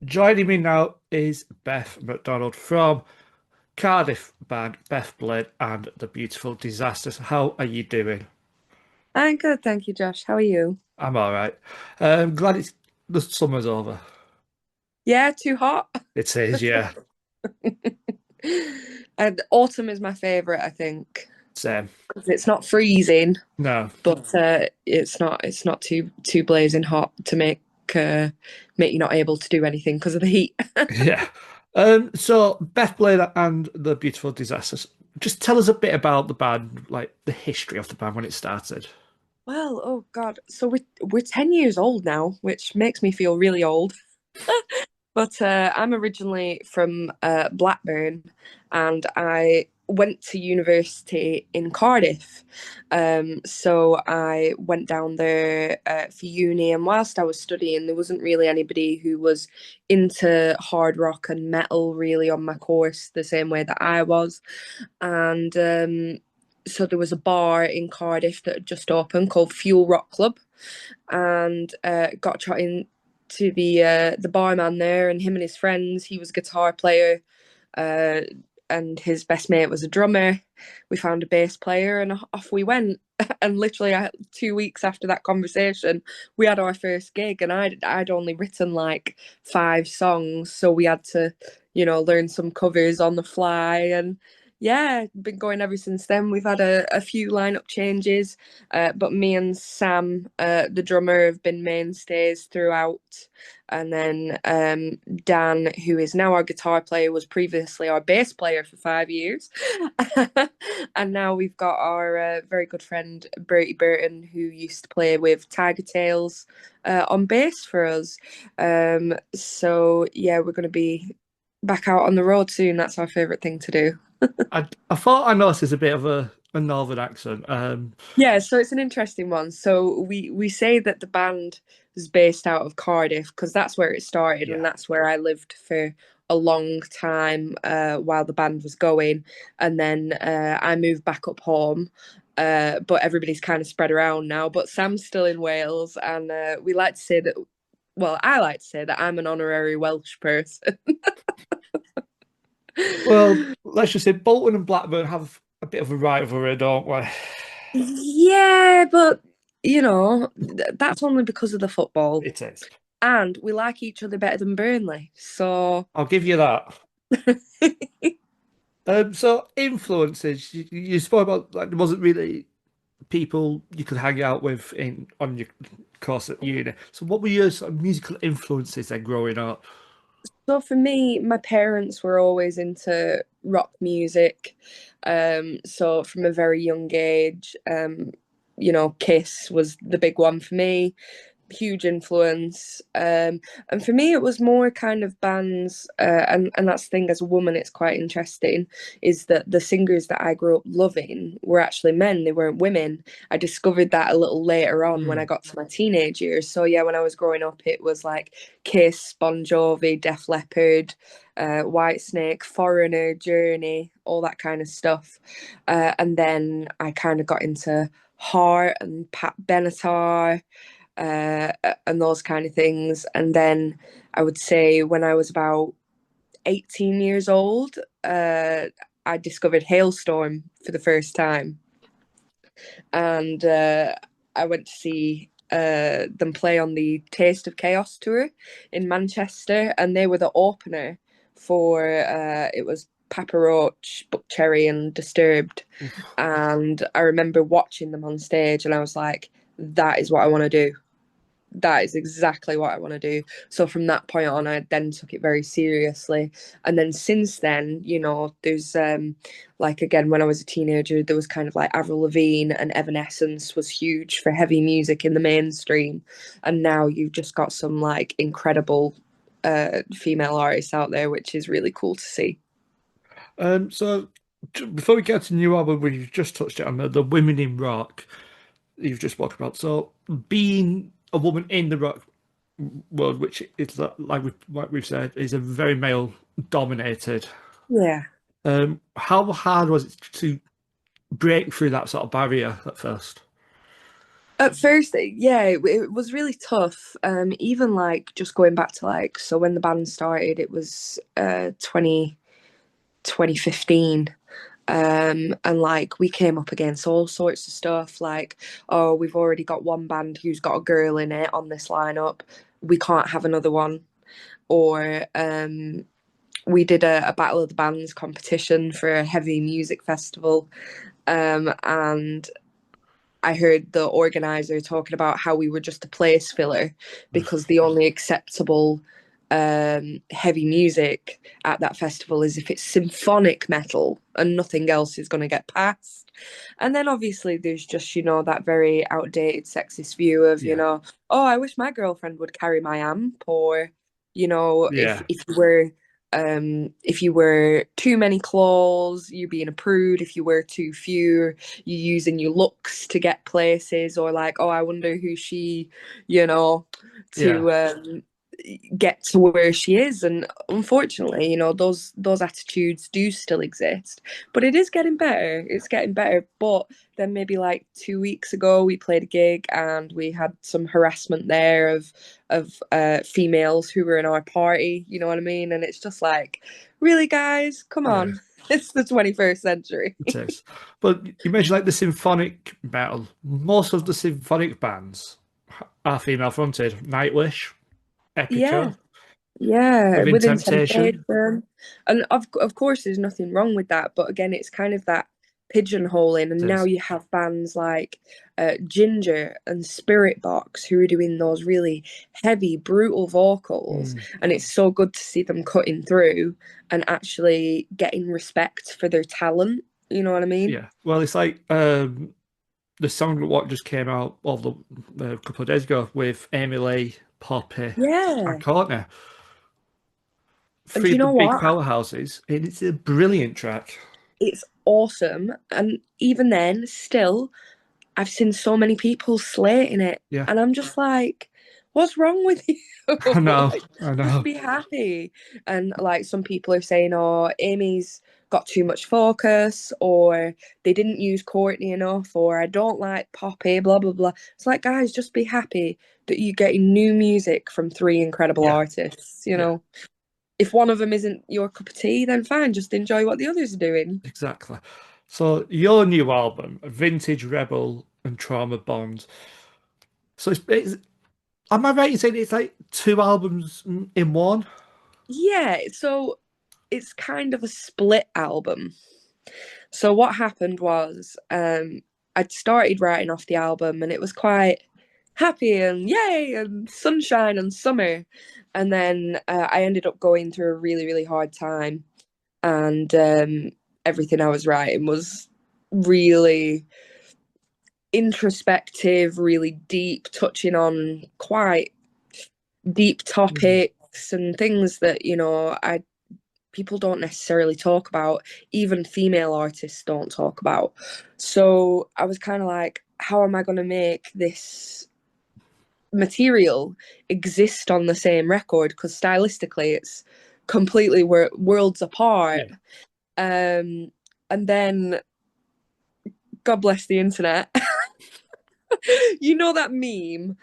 Joining me now is Beth McDonald from Cardiff band Beth Blade and the Beautiful Disasters. How are you doing? I'm good, thank you, Josh. How are you? I'm all right. Glad the summer's over. Yeah, too hot. It is, yeah. And autumn is my favorite, I think, Same. 'cause it's not freezing, No, but it's not too blazing hot to make you not able to do anything because of the heat. yeah. So Beth Blade and the Beautiful Disasters. Just tell us a bit about the band, like the history of the band when it started. Well, oh God, so we're 10 years old now, which makes me feel really old. But I'm originally from Blackburn, and I went to university in Cardiff. So I went down there for uni, and whilst I was studying, there wasn't really anybody who was into hard rock and metal really on my course the same way that I was. And so there was a bar in Cardiff that had just opened called Fuel Rock Club, and got chatting to the barman there, and him and his friends. He was a guitar player, uh, and his best mate was a drummer. We found a bass player, and off we went. And literally, 2 weeks after that conversation, we had our first gig, and I'd only written like 5 songs, so we had to, learn some covers on the fly, and yeah, been going ever since then. We've had a few lineup changes, but me and Sam, the drummer, have been mainstays throughout. And then Dan, who is now our guitar player, was previously our bass player for 5 years. And now we've got our very good friend Bertie Burton, who used to play with Tiger Tails on bass for us. So yeah, we're going to be back out on the road soon. That's our favourite thing to do. I thought I noticed a bit of a northern accent. Yeah, so it's an interesting one. So we say that the band is based out of Cardiff because that's where it started, and Yeah. that's where I lived for a long time while the band was going. And then I moved back up home. But everybody's kind of spread around now. But Sam's still in Wales, and we like to say that. Well, I like to say that I'm an honorary Welsh person. Well, let's just say Bolton and Blackburn have a bit of a rivalry, don't we? Yeah, but that's only because of the football. It is. And we like each other better than Burnley. So I'll give you that. So influences, you spoke about like there wasn't really people you could hang out with in on your course at uni. So what were your sort of musical influences then growing up? for me, my parents were always into rock music. So from a very young age, Kiss was the big one for me. Huge influence. And for me, it was more kind of bands, and that's the thing. As a woman, it's quite interesting. Is that the singers that I grew up loving were actually men; they weren't women. I discovered that a little later on when I Hmm. got to my teenage years. So yeah, when I was growing up, it was like Kiss, Bon Jovi, Def Leppard, Whitesnake, Foreigner, Journey, all that kind of stuff. And then I kind of got into Heart and Pat Benatar, uh, and those kind of things. And then I would say when I was about 18 years old, I discovered Hailstorm for the first time. And I went to see them play on the Taste of Chaos tour in Manchester, and they were the opener for it was Papa Roach, Buck Cherry, and Disturbed. And I remember watching them on stage, and I was like, that is what I want to do. That is exactly what I want to do. So from that point on, I then took it very seriously. And then since then, there's like again when I was a teenager, there was kind of like Avril Lavigne and Evanescence was huge for heavy music in the mainstream. And now you've just got some like incredible female artists out there, which is really cool to see. So before we get to new album, we've just touched it on the women in rock you've just spoken about. So being a woman in the rock world, which is like we've said, is a very male dominated. Yeah. How hard was it to break through that sort of barrier at first? At first, yeah, it was really tough. Even like just going back to like, so when the band started, it was 2015. And like we came up against all sorts of stuff like, oh, we've already got one band who's got a girl in it on this lineup. We can't have another one. Or we did a Battle of the Bands competition for a heavy music festival. And I heard the organizer talking about how we were just a place filler because the only acceptable heavy music at that festival is if it's symphonic metal and nothing else is going to get passed. And then obviously there's just, that very outdated sexist view of, Yeah, oh, I wish my girlfriend would carry my amp, or, if yeah, if you were too many claws, you being a prude. If you were too few, you using your looks to get places, or like, oh, I wonder who she, you know, yeah, to get to where she is. And unfortunately, those attitudes do still exist, but it is getting better. It's getting better. But then maybe like 2 weeks ago, we played a gig and we had some harassment there of females who were in our party. You know what I mean? And it's just like, really, guys, come yeah. on. It's the 21st century. It is. But you mentioned like the symphonic metal. Most of the symphonic bands are female fronted. Nightwish, Yeah. Epica, Yeah, Within within Temptation. temptation. And of course there's nothing wrong with that, but again it's kind of that pigeonholing. It And now is. you have bands like Ginger and Spirit Box who are doing those really heavy, brutal vocals, Mm, and it's so good to see them cutting through and actually getting respect for their talent. You know what I mean? yeah. Well, it's like the song what just came out a couple of days ago with Amy Lee, Poppy, and Yeah. Courtney. And Three you of the know big what? powerhouses, and it's a brilliant track. It's awesome. And even then, still, I've seen so many people slating it, Yeah, and I'm just like, what's wrong with you? I know, Like, I just know. be happy. And like some people are saying, oh, Amy's got too much focus, or they didn't use Courtney enough, or I don't like Poppy, blah blah blah. It's like, guys, just be happy that you're getting new music from three incredible Yeah, artists. yeah, If one of them isn't your cup of tea, then fine, just enjoy what the others are doing. exactly. So your new album, Vintage Rebel and Trauma Bond. So am I right in saying it's like two albums in one? Yeah, so it's kind of a split album. So what happened was, I'd started writing off the album and it was quite happy and yay and sunshine and summer. And then I ended up going through a really, really hard time. And everything I was writing was really introspective, really deep, touching on quite deep Mm. topics and things that, I people don't necessarily talk about, even female artists don't talk about. So I was kind of like, how am I going to make this material exist on the same record? Because stylistically, it's completely worlds apart. Yeah. Um, and then, God bless the internet. You know that meme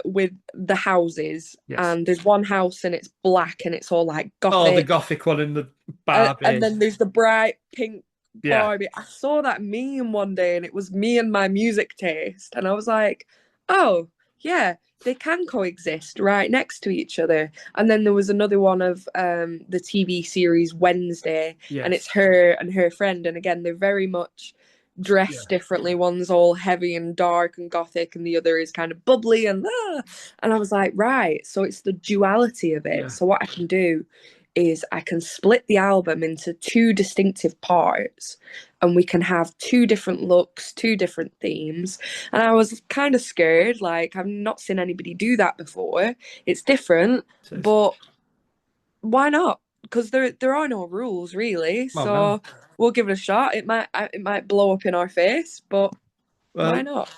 with the houses, Yes. and there's one house and it's black and it's all like Oh, the gothic, gothic one in the and Barbie. then there's the bright pink Yeah. Barbie. I saw that meme one day and it was me and my music taste. And I was like, oh, yeah, they can coexist right next to each other. And then there was another one of the TV series Wednesday, and it's Yes. her and her friend. And again, they're very much Yeah. dressed differently. One's all heavy and dark and gothic, and the other is kind of bubbly and ah. And I was like, right, so it's the duality of it. Yeah. So what I can do is I can split the album into two distinctive parts, and we can have two different looks, two different themes. And I was kind of scared, like I've not seen anybody do that before. It's different, It is. but why not? Because there are no rules really. Well, no. So we'll give it a shot. It might blow up in our face, but why Well, not?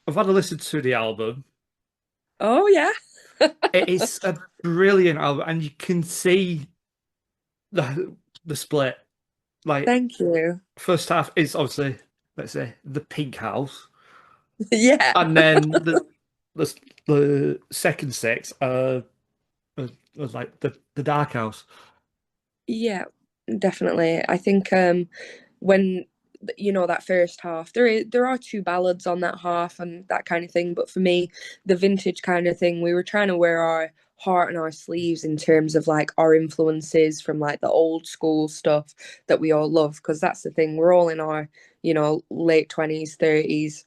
I've had a listen to the album. Oh yeah. It is a brilliant album, and you can see the split. Like Thank you. first half is obviously, let's say, the Pink House. Yeah. And then the the second six are like the Dark House. Yeah, definitely. I think when that first half, there are two ballads on that half and that kind of thing, but for me, the vintage kind of thing, we were trying to wear our heart on our sleeves in terms of like our influences from like the old school stuff that we all love, because that's the thing, we're all in our, late 20s, 30s.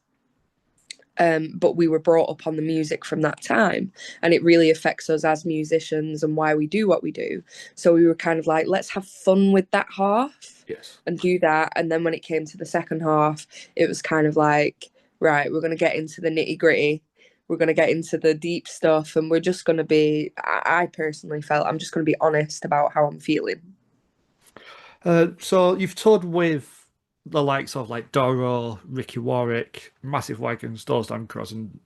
But we were brought up on the music from that time, and it really affects us as musicians and why we do what we do. So we were kind of like, let's have fun with that half Yes. and do that. And then when it came to the second half, it was kind of like, right, we're going to get into the nitty gritty. We're going to get into the deep stuff, and we're just going to be, I personally felt, I'm just going to be honest about how I'm feeling. So you've toured with the likes of like Doro, Ricky Warwick, Massive Wagons, Doors Down Cross, and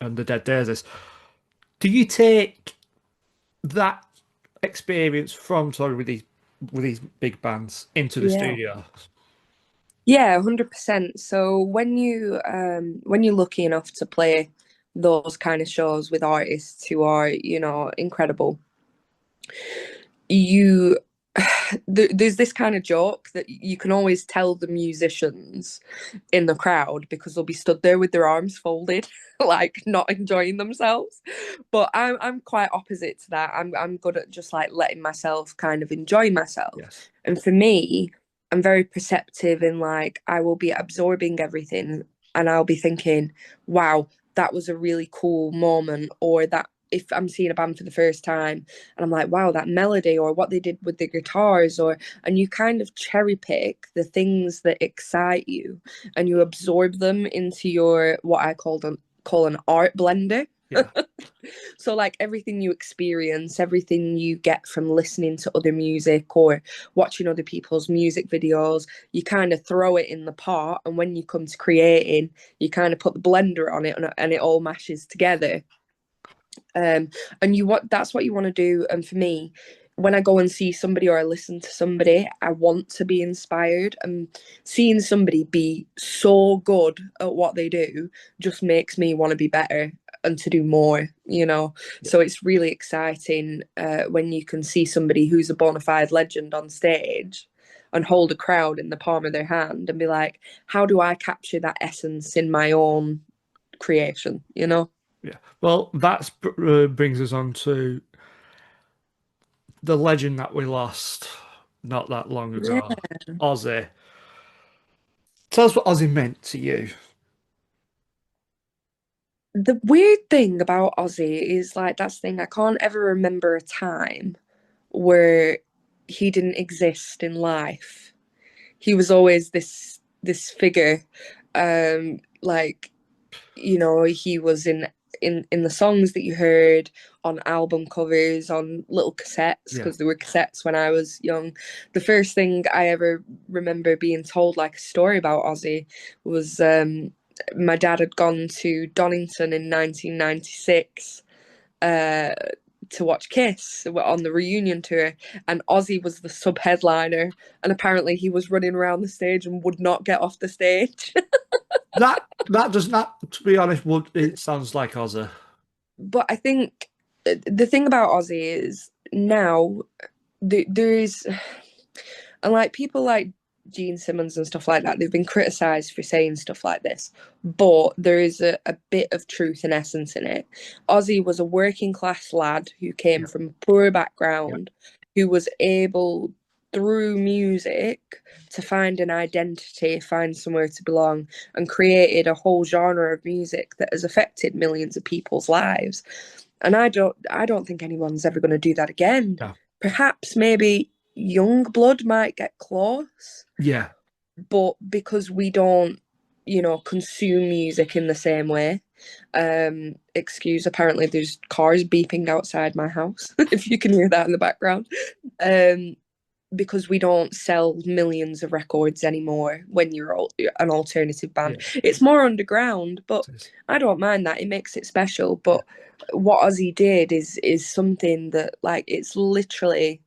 the Dead Daisies. Do you take that experience from touring with these big bands into the Yeah. studio? Yeah, 100%. So when you're lucky enough to play those kind of shows with artists who are, incredible, you there's this kind of joke that you can always tell the musicians in the crowd because they'll be stood there with their arms folded, like not enjoying themselves. But I'm quite opposite to that. I'm good at just like letting myself kind of enjoy myself. Yes. And for me, I'm very perceptive in like I will be absorbing everything and I'll be thinking, wow, that was a really cool moment, or that if I'm seeing a band for the first time and I'm like, wow, that melody or what they did with the guitars, or and you kind of cherry pick the things that excite you and you absorb them into your what I call an art blender. Yeah. So like everything you experience, everything you get from listening to other music or watching other people's music videos, you kind of throw it in the pot, and when you come to creating, you kind of put the blender on it, and it all mashes together. um and you what that's what you want to do. And for me, when I go and see somebody or I listen to somebody, I want to be inspired, and seeing somebody be so good at what they do just makes me want to be better and to do more. Yeah. So it's really exciting when you can see somebody who's a bona fide legend on stage and hold a crowd in the palm of their hand and be like, how do I capture that essence in my own creation? Yeah. Well, that brings us on to the legend that we lost not that long Yeah. ago, Ozzy. Tell us what Ozzy meant to you. The weird thing about Ozzy is like that's the thing, I can't ever remember a time where he didn't exist in life. He was always this figure. Like, he was in the songs that you heard, on album covers, on little cassettes, Yeah. because there were cassettes when I was young. The first thing I ever remember being told like a story about Ozzy was my dad had gone to Donington in 1996 uh, to watch Kiss on the reunion tour, and Ozzy was the sub headliner, and apparently he was running around the stage and would not get off the stage. That does not, to be honest, would it sounds like Ozzy. But I think the thing about Ozzy is now there is, and like people like Gene Simmons and stuff like that, they've been criticized for saying stuff like this, but there is a bit of truth and essence in it. Ozzy was a working class lad who came Yeah. from a poor Yeah. background, who was able through music to find an identity, find somewhere to belong, and created a whole genre of music that has affected millions of people's lives. And I don't think anyone's ever going to do that again. Yeah. Perhaps maybe young blood might get close, Yeah. but because we don't, consume music in the same way. Excuse, apparently there's cars beeping outside my house, if you can hear that in the background. Um, because we don't sell millions of records anymore when you're an alternative band. Yeah. It's more underground, but It is. I don't mind that. It makes it special. Yeah. But what Ozzy did is something that like it's literally,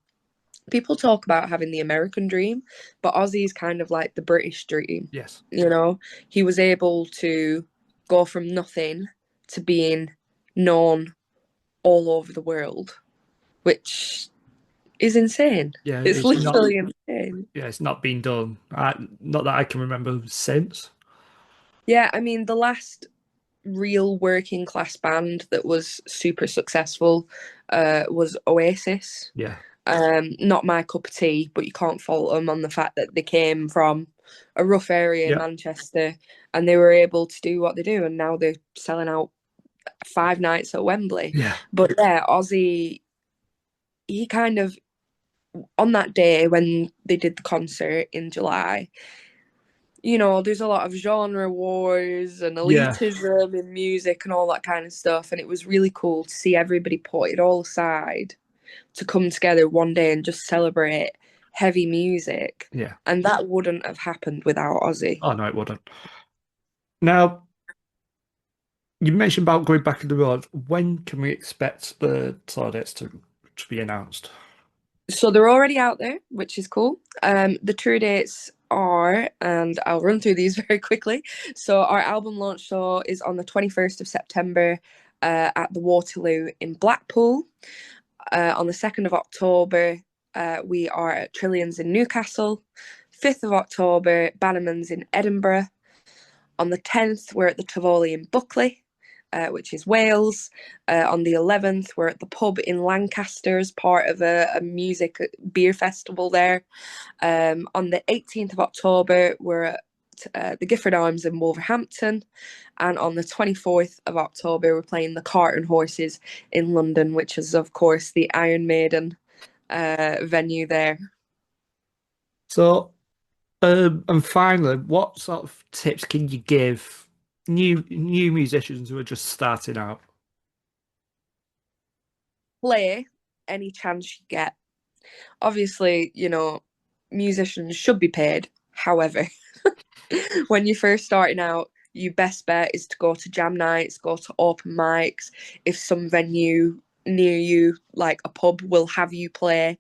people talk about having the American dream, but Ozzy is kind of like the British dream. Yes. You know, he was able to go from nothing to being known all over the world, which is insane. Yeah, It's it's not. literally insane. Yeah, it's not been done. Not that I can remember since. Yeah, I mean, the last real working class band that was super successful was Oasis. Yeah, Not my cup of tea, but you can't fault them on the fact that they came from a rough area in yeah, Manchester and they were able to do what they do, and now they're selling out 5 nights at Wembley. yeah, But yeah, Ozzy, he kind of, on that day when they did the concert in July, there's a lot of genre wars and yeah, elitism in music and all that kind of stuff. And it was really cool to see everybody put it all aside to come together one day and just celebrate heavy music. yeah. And that wouldn't have happened without Ozzy. Oh no, it wouldn't. Now, you mentioned about going back in the road. When can we expect the tour dates to be announced? So they're already out there, which is cool. The tour dates are, and I'll run through these very quickly. So our album launch show is on the 21st of September at the Waterloo in Blackpool. On the 2nd of October, we are at Trillions in Newcastle. 5th of October, Bannerman's in Edinburgh. On the 10th, we're at the Tivoli in Buckley, which is Wales. On the 11th, we're at the pub in Lancaster as part of a music beer festival there. On the 18th of October, we're at the Gifford Arms in Wolverhampton. And on the 24th of October, we're playing the Cart and Horses in London, which is, of course, the Iron Maiden venue there. So, and finally, what sort of tips can you give new musicians who are just starting out? Play any chance you get. Obviously, musicians should be paid. However, when you're first starting out, your best bet is to go to jam nights, go to open mics. If some venue near you, like a pub, will have you play,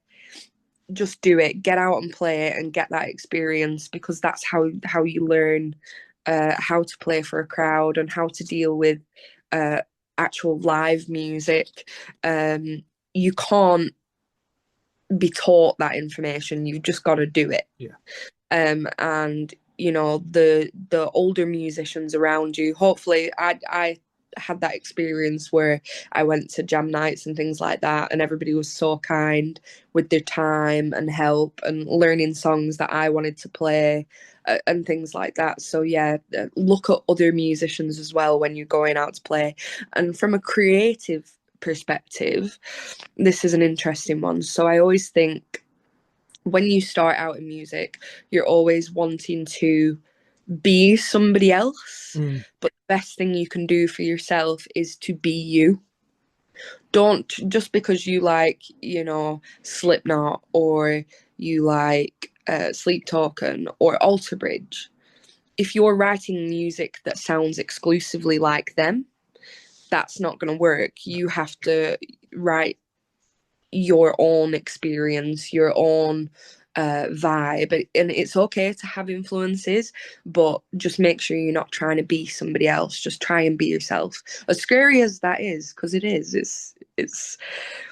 just do it. Get out and play it and get that experience, because that's how you learn how to play for a crowd and how to deal with uh, actual live music. You can't be taught that information. You've just got to do it. Yeah. And the older musicians around you. Hopefully, I had that experience where I went to jam nights and things like that, and everybody was so kind with their time and help and learning songs that I wanted to play and things like that. So yeah, look at other musicians as well when you're going out to play. And from a creative perspective, this is an interesting one. So I always think when you start out in music, you're always wanting to be somebody else. Mm. But the best thing you can do for yourself is to be you. Don't just because you like, Slipknot or you like Sleep Token or Alter Bridge. If you're writing music that sounds exclusively like them, that's not going to work. You have to write your own experience, your own vibe. And it's okay to have influences, but just make sure you're not trying to be somebody else. Just try and be yourself. As scary as that is, because it is, it's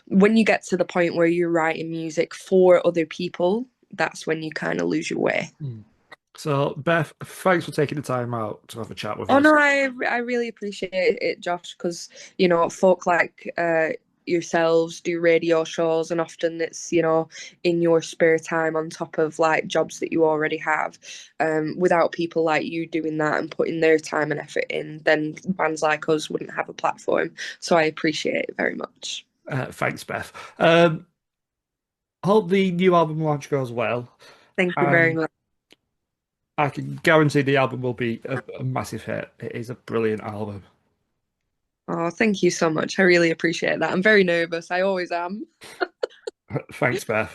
when you get to the point where you're writing music for other people, that's when you kind of lose your way. Mm. So, Beth, thanks for taking the time out to have a chat with Oh us. no, I really appreciate it, Josh, because folk like yourselves do radio shows, and often it's in your spare time on top of like jobs that you already have. Without people like you doing that and putting their time and effort in, then bands like us wouldn't have a platform. So I appreciate it very much. Thanks, Beth. Hope the new album launch goes well, Thank you very and much. I can guarantee the album will be a massive hit. It is a brilliant album. Oh, thank you so much. I really appreciate that. I'm very nervous. I always am. Thanks, Beth.